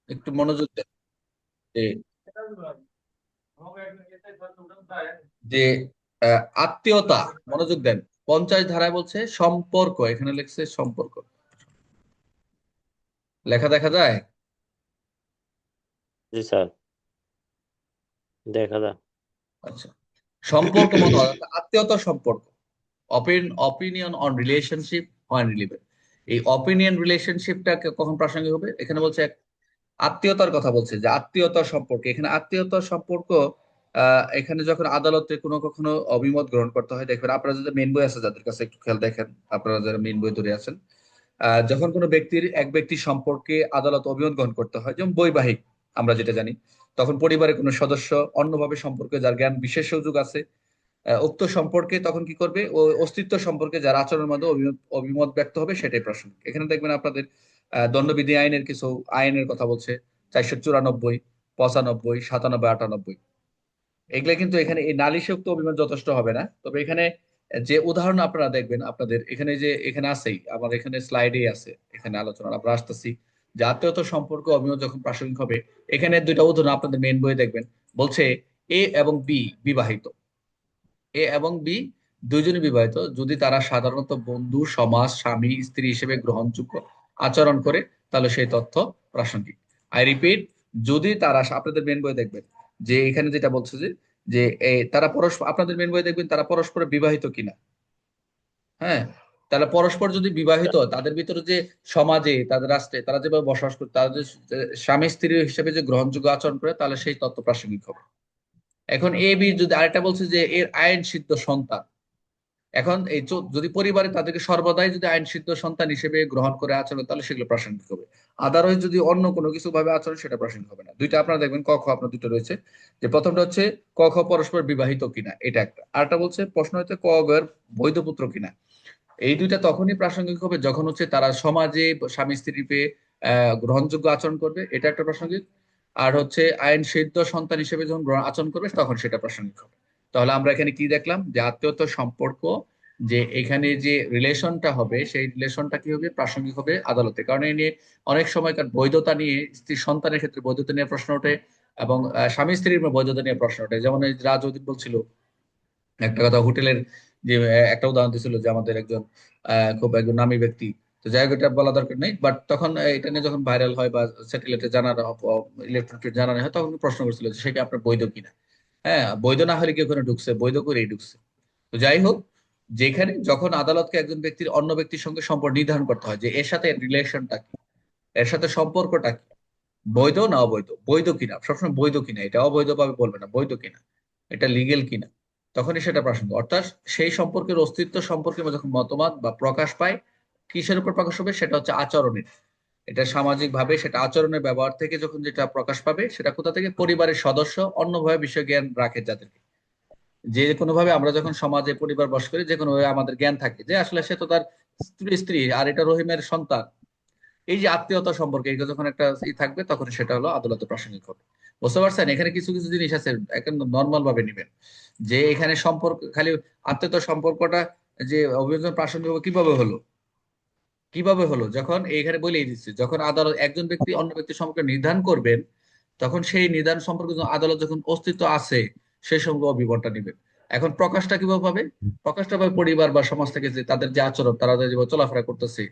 একটু মনোযোগ দেন যে যে আত্মীয়তা, মনোযোগ দেন। 50 ধারায় বলছে সম্পর্ক, এখানে লিখছে সম্পর্ক, লেখা দেখা যায়। জি স্যার, দেখা যাক। আচ্ছা, সম্পর্ক মত আত্মীয়তার সম্পর্ক। Opinion on relationship when relevant. এই অপিনিয়ন রিলেশনশিপটা কখন প্রাসঙ্গিক হবে? এখানে বলছে আত্মীয়তার কথা বলছে, যে আত্মীয়তার সম্পর্কে, এখানে আত্মীয়তার সম্পর্ক এখানে যখন আদালতে কোনো কখনো অভিমত গ্রহণ করতে হয়, দেখবেন আপনারা যাদের মেন বই আছে, যাদের কাছে একটু খেয়াল দেখেন, আপনারা যারা মেন বই ধরে আছেন, যখন কোনো ব্যক্তির এক ব্যক্তির সম্পর্কে আদালত অভিমত গ্রহণ করতে হয়, যেমন বৈবাহিক, আমরা যেটা জানি, তখন পরিবারের কোনো সদস্য অন্যভাবে সম্পর্কে যার জ্ঞান বিশেষ সুযোগ আছে, উক্ত সম্পর্কে তখন কি করবে, ও অস্তিত্ব সম্পর্কে যার আচরণের মধ্যে অভিমত অভিমত ব্যক্ত হবে, সেটাই প্রাসঙ্গিক। এখানে দেখবেন আপনাদের দণ্ডবিধি আইনের কিছু আইনের কথা বলছে, 494, 95, 97, 98। এগুলা কিন্তু এখানে এই নালিশে উক্ত অভিমত যথেষ্ট হবে না। তবে এখানে যে উদাহরণ আপনারা দেখবেন, আপনাদের এখানে যে এখানে আছেই, আমার এখানে স্লাইডেই আছে, এখানে আলোচনা আমরা আসতেছি, যে আত্মীয়তার সম্পর্ক অভিমত যখন প্রাসঙ্গিক হবে, এখানে দুইটা উদাহরণ আপনাদের মেন বইয়ে দেখবেন। বলছে এ এবং বি বিবাহিত, এ এবং বি দুইজনই বিবাহিত যদি তারা সাধারণত বন্ধু, সমাজ, স্বামী, স্ত্রী হিসেবে গ্রহণযোগ্য আচরণ করে, তাহলে সেই তথ্য প্রাসঙ্গিক। আই রিপিট, যদি তারা, আপনাদের মেন বই দেখবেন যে এখানে যেটা বলছে যে যে তারা পরস্পর, আপনাদের মেন বই দেখবেন তারা পরস্পর বিবাহিত কিনা। হ্যাঁ, তাহলে পরস্পর যদি বিবাহিত, তাদের ভিতরে যে সমাজে, তাদের রাষ্ট্রে তারা যেভাবে বসবাস করে, তাদের যে স্বামী স্ত্রী হিসেবে যে গ্রহণযোগ্য আচরণ করে, তাহলে সেই তথ্য প্রাসঙ্গিক হবে। এখন এ বি যদি আরেকটা বলছে যে এর আইন সিদ্ধ সন্তান, এখন এই যদি পরিবারে তাদেরকে সর্বদাই যদি আইন সিদ্ধ সন্তান হিসেবে গ্রহণ করে আচরণ, তাহলে সেগুলো প্রাসঙ্গিক হবে। আদারওয়াইজ যদি অন্য কোনো কিছু ভাবে আচরণ, সেটা প্রাসঙ্গিক হবে না। দুইটা আপনারা দেখবেন, ক খ আপনার দুটো রয়েছে। যে প্রথমটা হচ্ছে ক খ পরস্পর বিবাহিত কিনা, এটা একটা। আরেকটা বলছে প্রশ্ন হচ্ছে ক গ এর বৈধ পুত্র কিনা। এই দুইটা তখনই প্রাসঙ্গিক হবে যখন হচ্ছে তারা সমাজে স্বামী স্ত্রী পেয়ে গ্রহণযোগ্য আচরণ করবে, এটা একটা প্রাসঙ্গিক। আর হচ্ছে আইন সিদ্ধ সন্তান হিসেবে যখন আচরণ করবে, তখন সেটা প্রাসঙ্গিক হবে। তাহলে আমরা এখানে কি দেখলাম, যে আত্মীয়তার সম্পর্ক, যে এখানে যে রিলেশনটা হবে, সেই রিলেশনটা কি হবে, প্রাসঙ্গিক হবে আদালতে। কারণ এই নিয়ে অনেক সময়কার বৈধতা নিয়ে, স্ত্রী সন্তানের ক্ষেত্রে বৈধতা নিয়ে প্রশ্ন ওঠে, এবং স্বামী স্ত্রীর বৈধতা নিয়ে প্রশ্ন ওঠে। যেমন এই রাজ উদ্দিন বলছিল একটা কথা, হোটেলের যে একটা উদাহরণ দিছিল, যে আমাদের একজন খুব একজন নামী ব্যক্তি, তো যাই হোক এটা বলা দরকার নেই, বাট তখন এটা নিয়ে যখন ভাইরাল হয় বা স্যাটেলাইটে জানানো, ইলেকট্রনিক জানানো হয়, তখন প্রশ্ন করছিল যে সে কি আপনার বৈধ কিনা। হ্যাঁ, বৈধ না হলে কি ওখানে ঢুকছে, বৈধ করেই ঢুকছে। তো যাই হোক, যেখানে যখন আদালতকে একজন ব্যক্তির অন্য ব্যক্তির সঙ্গে সম্পর্ক নির্ধারণ করতে হয়, যে এর সাথে রিলেশনটা কি, এর সাথে সম্পর্কটা কি, বৈধ না অবৈধ, বৈধ কিনা, সবসময় বৈধ কিনা, এটা অবৈধ ভাবে বলবে না, বৈধ কিনা, এটা লিগেল কিনা, তখনই সেটা প্রাসঙ্গিক। অর্থাৎ সেই সম্পর্কের অস্তিত্ব সম্পর্কে যখন মতবাদ বা প্রকাশ পায়, কিসের উপর প্রকাশ হবে, সেটা হচ্ছে আচরণের। এটা সামাজিক ভাবে, সেটা আচরণের ব্যবহার থেকে যখন যেটা প্রকাশ পাবে, সেটা কোথা থেকে, পরিবারের সদস্য অন্যভাবে বিষয় জ্ঞান রাখে যাদেরকে, যে কোনো ভাবে আমরা যখন সমাজে পরিবার বাস করি, যে কোনো ভাবে আমাদের জ্ঞান থাকে যে আসলে সে তো তার স্ত্রী স্ত্রী, আর এটা রহিমের সন্তান। এই যে আত্মীয়তা সম্পর্কে এটা যখন একটা থাকবে, তখন সেটা হলো আদালতে প্রাসঙ্গিক হবে। বুঝতে পারছেন? এখানে কিছু কিছু জিনিস আছে একদম নর্মাল ভাবে নিবেন, যে এখানে সম্পর্ক খালি আত্মীয়তার সম্পর্কটা, যে অভিযোজন প্রাসঙ্গিক কিভাবে হলো, কিভাবে হলো, যখন এখানে বলেই দিচ্ছে, যখন আদালত একজন ব্যক্তি অন্য ব্যক্তির সম্পর্কে নির্ধারণ করবেন, তখন সেই নির্ধারণ সম্পর্কে আদালত যখন অস্তিত্ব আছে, সেই সঙ্গে বিবরণটা নিবেন। এখন প্রকাশটা কিভাবে পাবে? প্রকাশটা পাবে পরিবার বা সমাজ থেকে, যে তাদের যে আচরণ, তারা যেভাবে চলাফেরা করতেছে,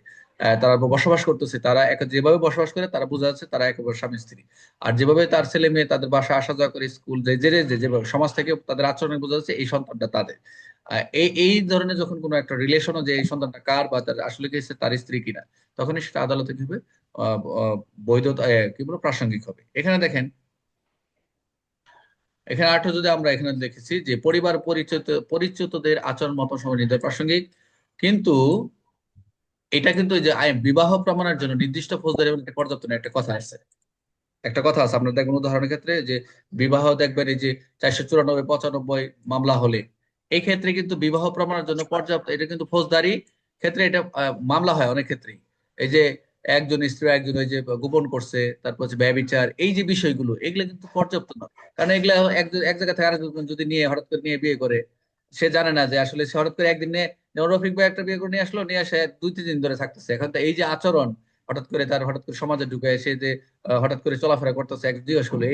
তারা বসবাস করতেছে, তারা যেভাবে বসবাস করে, তারা বোঝা যাচ্ছে তারা একেবারে স্বামী স্ত্রী। আর যেভাবে তার ছেলে মেয়ে তাদের বাসা আসা যাওয়া করে, স্কুল যেভাবে সমাজ থেকে তাদের আচরণে বোঝা যাচ্ছে এই সন্তানটা তাদের। এই এই ধরনের যখন কোনো একটা রিলেশনও, যে এই সন্তানটা কার বা তার আসলে কি তার স্ত্রী কিনা, তখনই সেটা আদালতে কি হবে, বৈধতা, কি বলবো, প্রাসঙ্গিক হবে। এখানে দেখেন, এখানে আরেকটা যদি আমরা এখানে দেখেছি, যে পরিবার পরিচিতদের আচরণ মত সময় নির্ধারণ প্রাসঙ্গিক, কিন্তু এটা কিন্তু ওই যে বিবাহ প্রমাণের জন্য নির্দিষ্ট ফৌজদারি এবং একটা পর্যাপ্ত না, একটা কথা আছে, একটা কথা আছে। আপনার দেখবেন উদাহরণের ক্ষেত্রে, যে বিবাহ দেখবেন এই যে 494, 95 মামলা হলে, এই ক্ষেত্রে কিন্তু বিবাহ প্রমাণের জন্য পর্যাপ্ত, এটা কিন্তু ফৌজদারি ক্ষেত্রে এটা মামলা হয় অনেক ক্ষেত্রেই। এই যে একজন স্ত্রী একজন ওই যে গোপন করছে, তারপর হচ্ছে ব্যভিচার, এই যে বিষয়গুলো, এগুলো কিন্তু পর্যাপ্ত নয়। কারণ এগুলা একজন এক জায়গা থেকে আরেকজন যদি নিয়ে হঠাৎ করে নিয়ে বিয়ে করে, সে জানে না যে আসলে সে হঠাৎ করে একদিন নিয়ে, যেমন রফিক ভাই একটা বিয়ে করে নিয়ে আসলো, নিয়ে আসে 2-3 দিন ধরে থাকতেছে, এখন তো এই যে আচরণ, হঠাৎ করে সমাজে ঢুকে এসে যে হঠাৎ করে চলাফেরা করতেছে, এক জিজ্ঞেস করলো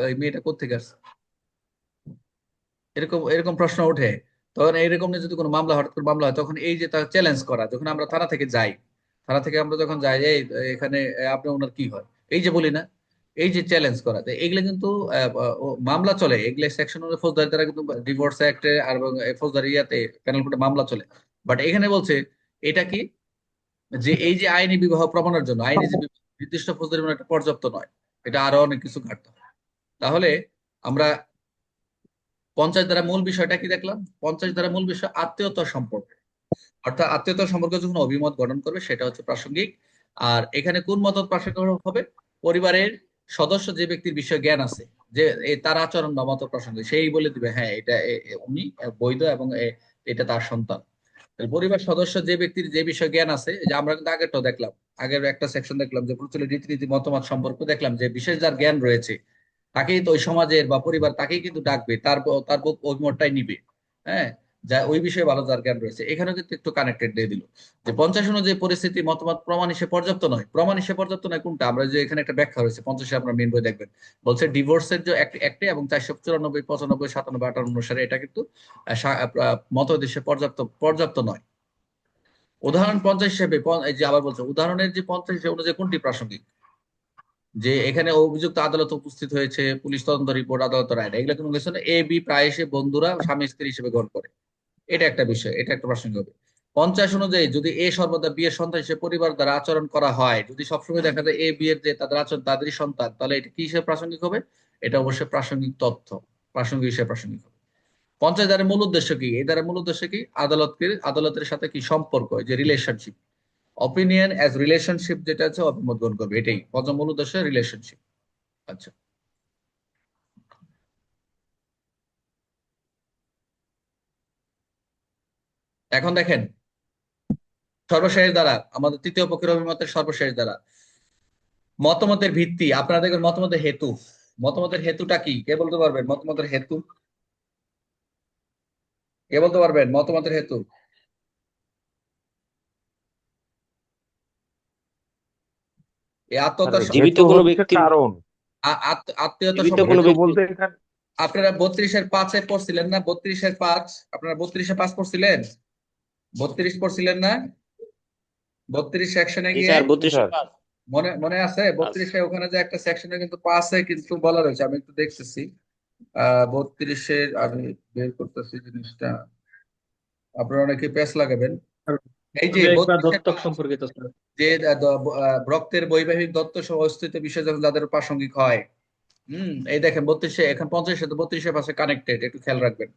এই মেয়েটা কোত্থেকে আসছে, এরকম এরকম প্রশ্ন ওঠে। তখন এইরকম নিয়ে যদি কোনো মামলা, হঠাৎ করে মামলা হয়, তখন এই যে তার চ্যালেঞ্জ করা, যখন আমরা থানা থেকে যাই, থানা থেকে আমরা যখন যাই, এই এখানে আপনি ওনার কি হয়, এই যে বলি না, এই যে চ্যালেঞ্জ করা, তো এগুলো কিন্তু মামলা চলে, এগুলো সেকশন ফৌজদারি দ্বারা কিন্তু ডিভোর্স অ্যাক্টে আর এবং ফৌজদারি ইয়াতে প্যানেল কোর্টে মামলা চলে। বাট এখানে বলছে এটা কি, যে এই যে আইনি বিবাহ প্রমাণের জন্য আইনি যে নির্দিষ্ট ফৌজদারি মানে একটা পর্যাপ্ত নয়, এটা আরো অনেক কিছু ঘাটতে হবে। তাহলে আমরা 50 দ্বারা মূল বিষয়টা কি দেখলাম? 50 দ্বারা মূল বিষয় আত্মীয়তার সম্পর্ক, অর্থাৎ আত্মীয়তার সম্পর্কে যখন অভিমত গঠন করবে সেটা হচ্ছে প্রাসঙ্গিক। আর এখানে কোন মত প্রাসঙ্গিক হবে? পরিবারের সদস্য যে ব্যক্তির বিষয়ে জ্ঞান আছে, যে তার আচরণ বা মত প্রাসঙ্গিক, সেই বলে দিবে হ্যাঁ এটা উনি বৈধ এবং এটা তার সন্তান। তাহলে পরিবার সদস্য যে ব্যক্তির যে বিষয়ে জ্ঞান আছে, যে আমরা কিন্তু আগেরটাও দেখলাম, আগের একটা সেকশন দেখলাম যে প্রচলিত রীতিনীতি মতামত সম্পর্ক দেখলাম, যে বিশেষ যার জ্ঞান রয়েছে তাকেই তো ওই সমাজের বা পরিবার তাকেই কিন্তু ডাকবে, তার অভিমতটাই নিবে। হ্যাঁ, যা ওই বিষয়ে ভালো যার জ্ঞান রয়েছে। এখানেও কিন্তু একটু কানেক্টেড দিয়ে দিল যে 50 অনুযায়ী পরিস্থিতি মতামত প্রমাণ হিসেবে পর্যাপ্ত নয়। প্রমাণ হিসেবে পর্যাপ্ত নয় কোনটা? আমরা যে এখানে একটা ব্যাখ্যা রয়েছে 50 আপনার মেন বই দেখবেন, বলছে ডিভোর্সের যে একটে এবং 494, 95, 97, 58 অনুসারে এটা কিন্তু মতভেদ হিসেবে পর্যাপ্ত নয়। উদাহরণ 50 হিসেবে এই যে আবার বলছে উদাহরণের যে 50 হিসেবে অনুযায়ী কোনটি প্রাসঙ্গিক, যে এখানে অভিযুক্ত আদালত উপস্থিত হয়েছে, পুলিশ তদন্ত রিপোর্ট, আদালত রায়, এগুলো কোনো কিছু না, এ বি প্রায়শই বন্ধুরা স্বামী স্ত্রী হিসেবে গ্রহণ করে, এটা একটা বিষয়, এটা একটা প্রাসঙ্গিক হবে। 50 অনুযায়ী যদি এ সর্বদা বিয়ের সন্তান হিসেবে পরিবার দ্বারা আচরণ করা হয়, যদি সবসময় দেখা যায় এ বিয়ের যে তাদের আচরণ তাদেরই সন্তান, তাহলে এটা কি হিসেবে প্রাসঙ্গিক হবে? এটা অবশ্যই প্রাসঙ্গিক তথ্য, প্রাসঙ্গিক হিসেবে প্রাসঙ্গিক হবে। 50 দ্বারের মূল উদ্দেশ্য কি? এই দ্বারা মূল উদ্দেশ্য কি? আদালতের সাথে কি সম্পর্ক, যে রিলেশনশিপ, অপিনিয়ন অ্যাজ রিলেশনশিপ, যেটা আছে অভিমত গ্রহণ করবে, এটাই পঞ্চম মূল উদ্দেশ্য, রিলেশনশিপ। আচ্ছা, এখন দেখেন সর্বশেষ দ্বারা, আমাদের তৃতীয় পক্ষের অভিমতের সর্বশেষ দ্বারা মতামতের ভিত্তি, আপনারা দেখবেন মতামতের হেতু, মতামতের হেতুটা কি কে বলতে পারবেন? মতামতের হেতু কে বলতে পারবেন? মতামতের হেতু, এই আর আত্মহত্যার জীবিত হেতু কোনো হচ্ছে ব্যক্তির, কারণ। আত্মীয়তা জীবিত সম্পর্কে কোনো হেতু ব্যক্তি, বলতে এখানে আপনারা 32-5 পড়ছিলেন না? 32-5, আপনারা 32-5 পড়ছিলেন, 32 পড়ছিলেন না? 32 সেকশনে জি গিয়ে স্যার, জি 32 স্যার। পাস। মনে মনে আছে? আচ্ছা, 32 ওখানে যে একটা সেকশনে কিন্তু পাশে কিন্তু বলা রয়েছে, আমি একটু দেখতেছি। 32-এর আমি বের করতেছি জিনিসটা, আপনারা অনেকে পেস লাগাবেন। এই যে বিবেক বা 32-এর দত্তক সম্পর্কিত স্যার। যে রক্তের বৈবাহিক দত্ত সহ অস্তিত্ব বিষয় যখন যাদের প্রাসঙ্গিক হয়, এই দেখেন 32-এ, এখন 50-এর সাথে 32-এর পাশে কানেক্টেড, একটু খেয়াল রাখবেন।